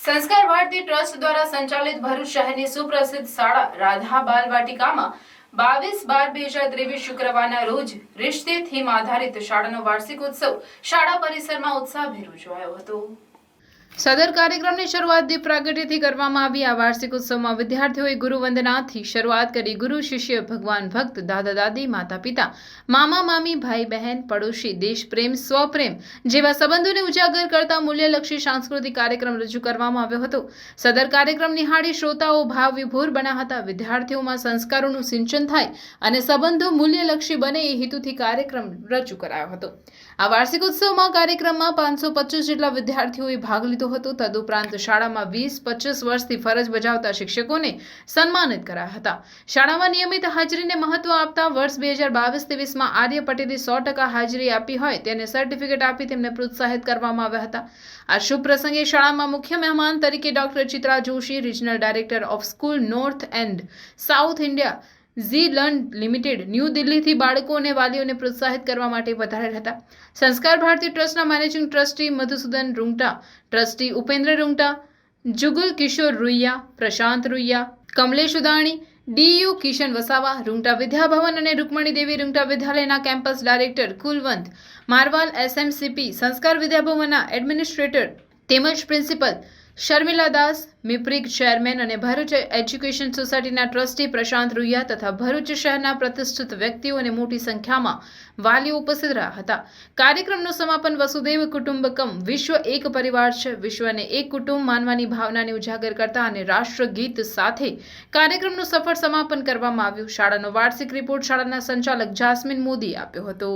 સંસ્કાર ભારતી ટ્રસ્ટ દ્વારા સંચાલિત ભરૂચ શહેરની સુપ્રસિદ્ધ શાળા રાધા બાલ વાટિકામાં 22/12/2023 શુક્રવારના રોજ રિશ્તે થીમ આધારિત શાળાનો વાર્ષિક ઉત્સવ શાળા પરિસરમાં ઉત્સાહભેર ઉજવાયો હતો। સદર કાર્યક્રમની શરૂઆત દીપ પ્રાગટ્યથી કરવામાં આવી। આ વાર્ષિક ઉત્સવમાં વિદ્યાર્થીઓએ ગુરુ વંદનાથી શરૂઆત કરી। ગુરુ શિષ્ય, ભગવાન ભક્ત, દાદા દાદી, માતા પિતા, મામા મામી, ભાઈ બહેન, પડોશી, દેશ પ્રેમ, સ્વપ્રેમ જેવા સંબંધોને ઉજાગર કરતા મૂલ્યલક્ષી સાંસ્કૃતિક કાર્યક્રમ રજૂ કરવામાં આવ્યો હતો। સદર કાર્યક્રમ નિહાળી શ્રોતાઓ ભાવ વિભોર બન્યા હતા। વિદ્યાર્થીઓમાં સંસ્કારોનું સિંચન થાય અને સંબંધો મૂલ્યલક્ષી બને એ હેતુથી કાર્યક્રમ રજૂ કરાયો હતો। આ વાર્ષિક ઉત્સવમાં કાર્યક્રમમાં 525 જેટલા વિદ્યાર્થીઓએ ભાગ લીધો હતો। તદુપરાંત શાળામાં 20-25 વર્ષથી ફરજ બજાવતા શિક્ષકોને સન્માનિત કરાયા હતા। શાળામાં નિયમિત હાજરીને મહત્વ આપતા વર્ષ 2022-23માં આર્ય પટેલે 100% હાજરી આપી હોય તેને સર્ટિફિકેટ આપી તેમને પ્રોત્સાહિત કરવામાં આવ્યા હતા। આ શુભ પ્રસંગે શાળામાં મુખ્ય મહેમાન તરીકે doctor Chitra Joshi, regional director of school north and south India Zee learn limited, new દિલ્હીથી બાળકો અને વાલીઓને પ્રોત્સાહિત કરવા માટે વધારેલ હતા। સંસ્કાર ભારતી ટ્રસ્ટના managing trustee Madhusudan Rungta, trustee Upendra Rungta, Jugal Kishore Ruia, Prashant Ruia, Kamlesh Udani, ડીયુ કિશન વસાવા, રૂંગટા વિદ્યાભવન અને રૂકમણી દેવી રૂંગટા વિદ્યાલયના campus director Kulwant Marwal, SMCP Sanskar વિદ્યાભવનના એડમિનિસ્ટ્રેટર તેમજ પ્રિન્સિપલ શર્મિલા દાસ, મિપ્રિક ચેરમેન અને ભરૂચ એજ્યુકેશન સોસાયટીના ટ્રસ્ટી પ્રશાંત રૂઈયા તથા ભરૂચ શહેરના પ્રતિષ્ઠિત વ્યક્તિઓ અને મોટી સંખ્યામાં વાલીઓ ઉપસ્થિત રહ્યા હતા। કાર્યક્રમનું સમાપન વસુદેવ કુટુંબકમ, વિશ્વ એક પરિવાર છે, વિશ્વને એક કુટુંબ માનવાની ભાવનાને ઉજાગર કરતા અને રાષ્ટ્રગીત સાથે કાર્યક્રમનું સફળ સમાપન કરવામાં આવ્યું। શાળાનો વાર્ષિક રિપોર્ટ શાળાના સંચાલક જાસ્મીન મોદીએ આપ્યો હતો।